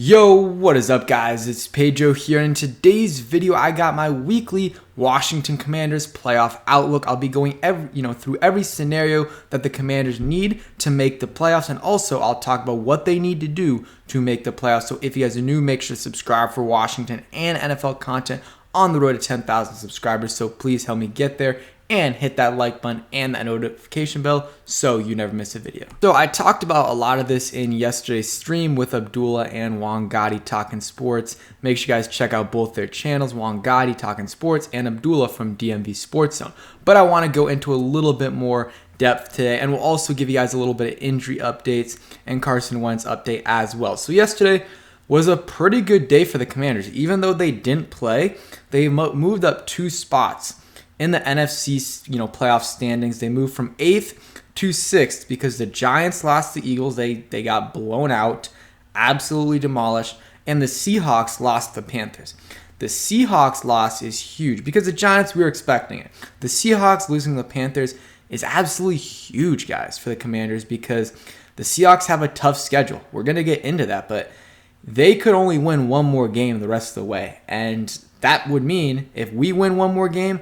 Yo, what is up guys? It's Pedro here, and in today's video I got my weekly Washington Commanders playoff outlook. I'll be going through every scenario that the Commanders need to make the playoffs, and also I'll talk about what they need to do to make the playoffs. So if you guys are new, make sure to subscribe for Washington and NFL content on the road to 10,000 subscribers. So please help me get there and hit that like button and that notification bell so you never miss a video. So I talked about a lot of this in yesterday's stream with Abdullah and Juan Gotti Talking Sports. Make sure you guys check out both their channels, Juan Gotti Talking Sports and Abdullah from DMV Sports Zone. But I want to go into a little bit more depth today, and we'll also give you guys a little bit of injury updates and Carson Wentz update as well. So yesterday was a pretty good day for the Commanders. Even though they didn't play, they moved up 2 spots in the NFC, playoff standings. They moved from 8th to 6th because the Giants lost the Eagles. They got blown out, absolutely demolished, and the Seahawks lost the Panthers. The Seahawks loss is huge because the Giants, we were expecting it. The Seahawks losing the Panthers is absolutely huge, guys, for the Commanders because the Seahawks have a tough schedule. We're going to get into that, but they could only win one more game the rest of the way. And that would mean if we win one more game,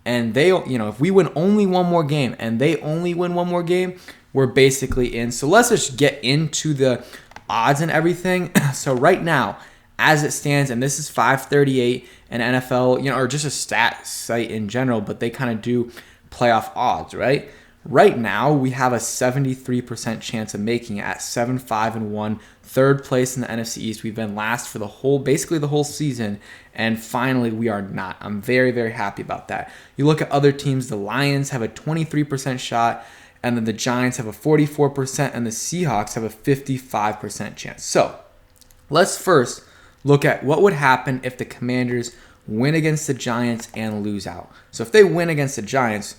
and they, if we win only one more game and they only win one more game, we're basically in. So let's just get into the odds and everything. So right now, as it stands, and this is 538 and NFL, or just a stat site in general, but they kind of do playoff odds, right? Right now, we have a 73% chance of making it at 7-5-1, third place in the NFC East. We've been last for basically the whole season, and finally we are not. I'm very, very happy about that. You look at other teams, the Lions have a 23% shot, and then the Giants have a 44%, and the Seahawks have a 55% chance. So let's first look at what would happen if the Commanders win against the Giants and lose out. So if they win against the Giants,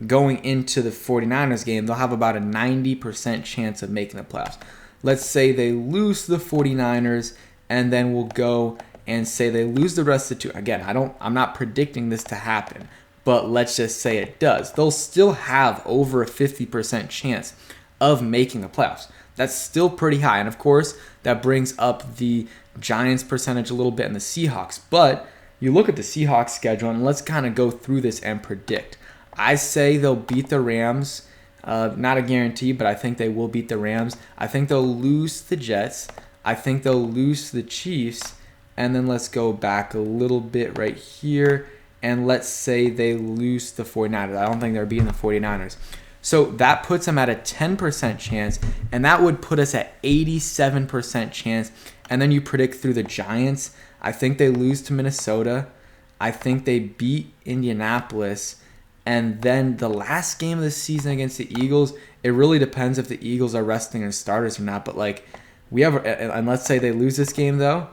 going into the 49ers game, they'll have about a 90% chance of making the playoffs. Let's say they lose to the 49ers, and then we'll go and say they lose the rest of the 2. Again, I'm not predicting this to happen, but let's just say it does. They'll still have over a 50% chance of making the playoffs. That's still pretty high. And of course, that brings up the Giants percentage a little bit and the Seahawks. But you look at the Seahawks schedule, and let's kind of go through this and predict. I say they'll beat the Rams. Not a guarantee, but I think they will beat the Rams. I think they'll lose to the Jets. I think they'll lose to the Chiefs. And then let's go back a little bit right here. And let's say they lose to the 49ers. I don't think they're beating the 49ers. So that puts them at a 10% chance. And that would put us at 87% chance. And then you predict through the Giants. I think they lose to Minnesota. I think they beat Indianapolis. And then the last game of the season against the Eagles, it really depends if the Eagles are resting their starters or not. But and let's say they lose this game though,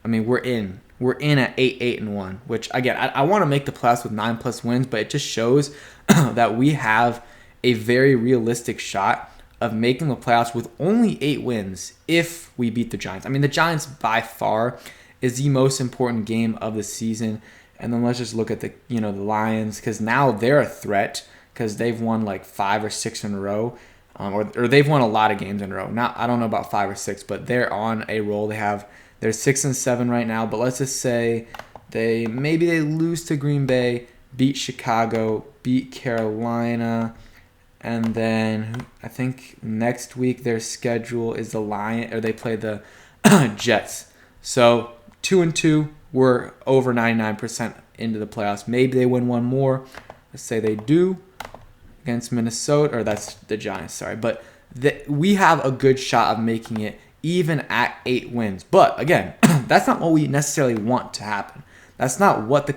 I mean we're in at 8-1, which again I want to make the playoffs with 9+ wins, but it just shows that we have a very realistic shot of making the playoffs with only 8 wins if we beat the Giants. I mean the Giants by far is the most important game of the season. And then let's just look at the Lions, because now they're a threat because they've won like 5 or 6 in a row, or they've won a lot of games in a row. I don't know about 5 or 6, but they're on a roll. They're 6-7 right now. But let's just say maybe they lose to Green Bay, beat Chicago, beat Carolina, and then I think next week their schedule is they play the Jets. So 2-2. We're over 99% into the playoffs. Maybe they win one more. Let's say they do against Minnesota, or that's the Giants, sorry. But we have a good shot of making it even at 8 wins. But again, that's not what we necessarily want to happen. That's not what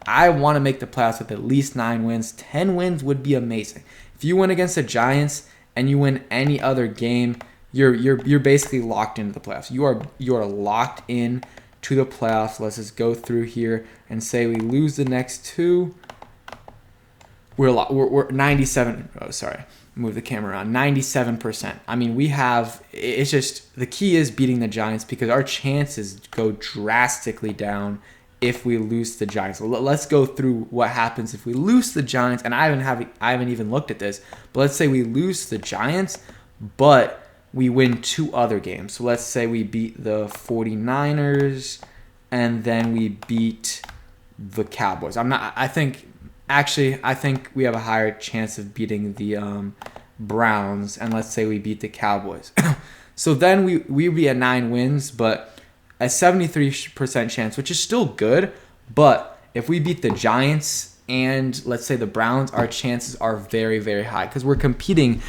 I want to make the playoffs with at least 9 wins. 10 wins would be amazing. If you win against the Giants and you win any other game, you're basically locked into the playoffs. You are locked in to the playoffs. Let's just go through here and say we lose the next 2. We're 97. Oh, sorry. Move the camera around. 97%. I mean, it's just the key is beating the Giants because our chances go drastically down if we lose to the Giants. So let's go through what happens if we lose to the Giants. And I haven't even looked at this, but let's say we lose to the Giants, but we win 2 other games. So let's say we beat the 49ers and then we beat the Cowboys. I think we have a higher chance of beating the Browns, and let's say we beat the Cowboys. So then we'd be at 9 wins, but a 73% chance, which is still good. But if we beat the Giants and let's say the Browns, our chances are very, very high because we're competing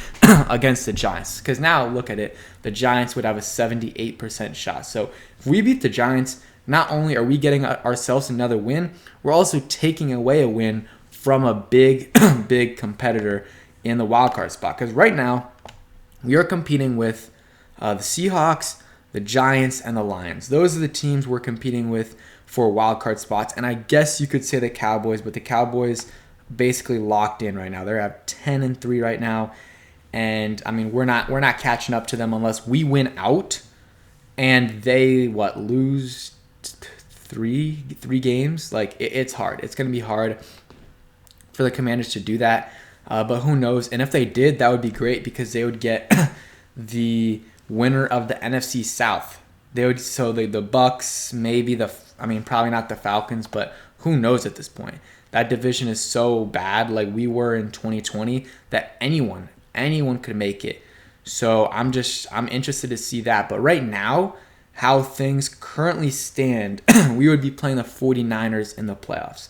against the Giants. Because now look at it, the Giants would have a 78% shot. So if we beat the Giants, not only are we getting ourselves another win, we're also taking away a win from a big, big competitor in the wildcard spot. Because right now, we are competing with the Seahawks, the Giants, and the Lions. Those are the teams we're competing with for wildcard spots. And I guess you could say the Cowboys, but the Cowboys basically locked in right now. They're at 10-3 right now. And I mean, we're not catching up to them unless we win out and they lose three games. Like it's hard. It's going to be hard for the Commanders to do that. But who knows? And if they did, that would be great because they would get the winner of the NFC South. They would the Bucks, maybe probably not the Falcons, but who knows at this point? That division is so bad, like we were in 2020, that anyone could make it. So I'm interested to see that. But right now, how things currently stand, we would be playing the 49ers in the playoffs.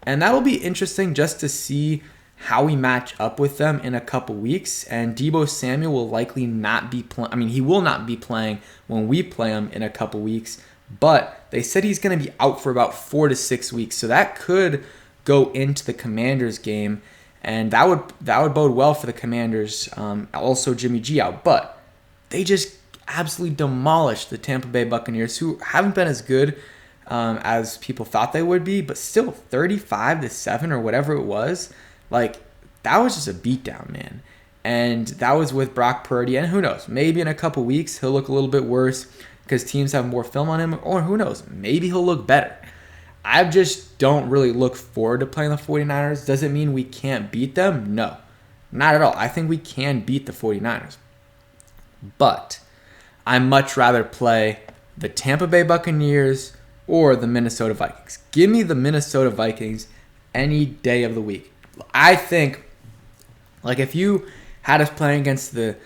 And that'll be interesting just to see how we match up with them in a couple weeks. And Deebo Samuel will likely not be playing. He will not be playing when we play him in a couple weeks. But they said he's going to be out for about 4 to 6 weeks. So that could go into the Commanders game. And that would bode well for the Commanders. Also Jimmy G out. But they just absolutely demolished the Tampa Bay Buccaneers, who haven't been as good as people thought they would be. But still 35-7 or whatever it was. Like, that was just a beatdown, man. And that was with Brock Purdy. And who knows? Maybe in a couple weeks, he'll look a little bit worse because teams have more film on him. Or who knows? Maybe he'll look better. I just don't really look forward to playing the 49ers. Does it mean we can't beat them? No. Not at all. I think we can beat the 49ers. But I'd much rather play the Tampa Bay Buccaneers or the Minnesota Vikings. Give me the Minnesota Vikings any day of the week. I think, like, if you had us playing against the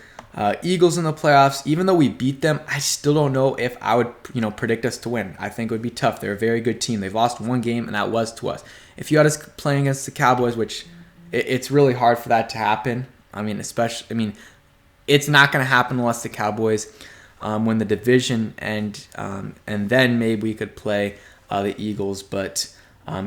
Eagles in the playoffs, even though we beat them, I still don't know if I would, predict us to win. I think it would be tough. They're a very good team. They've lost one game, and that was to us. If you had us playing against the Cowboys, which it's really hard for that to happen. It's not going to happen unless the Cowboys win the division, and then maybe we could play the Eagles, but.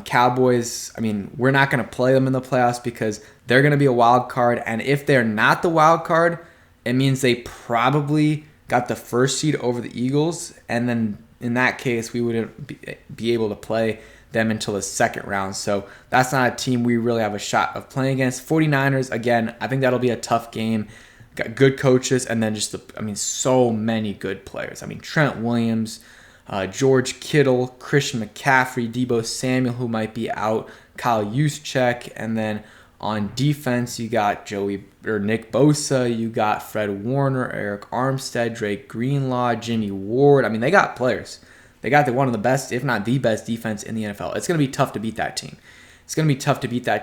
Cowboys, we're not going to play them in the playoffs because they're going to be a wild card. And if they're not the wild card, it means they probably got the first seed over the Eagles. And then in that case, we wouldn't be able to play them until the second round. So that's not a team we really have a shot of playing against. 49ers, again, I think that'll be a tough game. Got good coaches and then just, so many good players. Trent Williams, George Kittle, Christian McCaffrey, Deebo Samuel, who might be out, Kyle Juszczyk, and then on defense you got Nick Bosa, you got Fred Warner, Eric Armstead, Drake Greenlaw, Jimmy Ward. They got players. They got one of the best, if not the best, defense in the NFL. It's going to be tough to beat that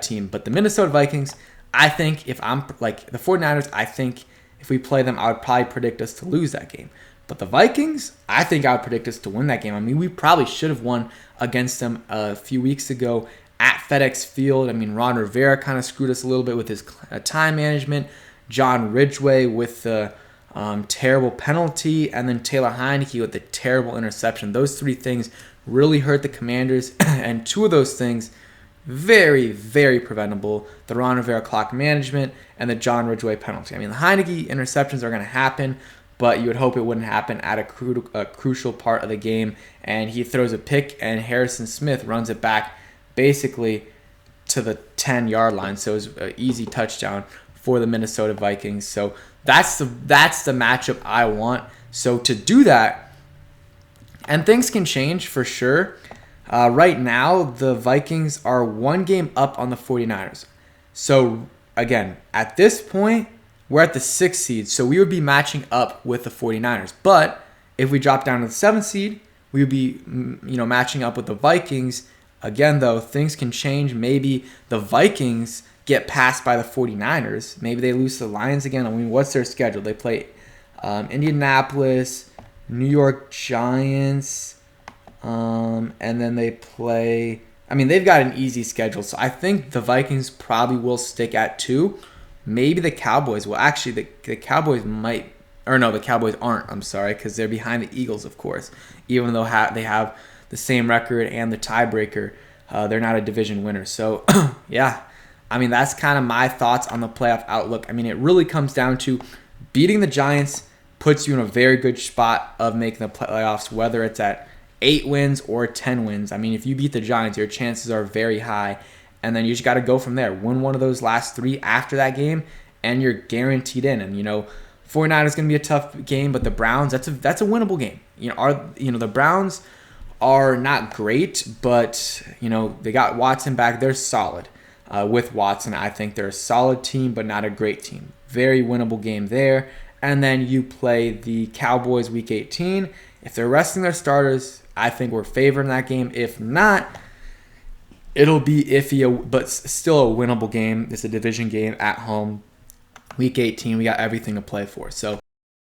team. But the Minnesota Vikings, I think if I'm like the 49ers, I think if we play them, I would probably predict us to lose that game. But the Vikings, I think I would predict us to win that game. We probably should have won against them a few weeks ago at FedEx Field. Ron Rivera kind of screwed us a little bit with his time management. John Ridgway with the terrible penalty. And then Taylor Heineke with the terrible interception. Those 3 things really hurt the Commanders. And 2 of those things, very, very preventable. The Ron Rivera clock management and the John Ridgway penalty. The Heineke interceptions are going to happen, but you would hope it wouldn't happen at a crucial part of the game. And he throws a pick, and Harrison Smith runs it back basically to the 10-yard line. So it was an easy touchdown for the Minnesota Vikings. So that's the matchup I want. So to do that, and things can change for sure. Right now, the Vikings are 1 game up on the 49ers. So again, at this point, we're at the 6th seed, so we would be matching up with the 49ers. But if we drop down to the 7th seed, we would be, matching up with the Vikings. Again, though, things can change. Maybe the Vikings get passed by the 49ers. Maybe they lose to the Lions again. I mean, what's their schedule? They play Indianapolis, New York Giants, and then they play... I mean, they've got an easy schedule, so I think the Vikings probably will stick at 2. Maybe the Cowboys will. Actually, the Cowboys might... Or no, the Cowboys aren't, I'm sorry, because they're behind the Eagles, of course. Even though they have the same record and the tiebreaker, they're not a division winner. So, yeah. I mean, that's kind of my thoughts on the playoff outlook. I mean, it really comes down to beating the Giants puts you in a very good spot of making the playoffs, whether it's at 8 wins or 10 wins. I mean, if you beat the Giants, your chances are very high. And then you just got to go from there. Win one of those last 3 after that game, and you're guaranteed in. And, 49ers is going to be a tough game, but the Browns, that's a winnable game. The Browns are not great, but, they got Watson back. They're solid. With Watson, I think they're a solid team, but not a great team. Very winnable game there. And then you play the Cowboys week 18. If they're resting their starters, I think we're favored in that game. If not, it'll be iffy, but still a winnable game. It's a division game at home. Week 18, we got everything to play for. So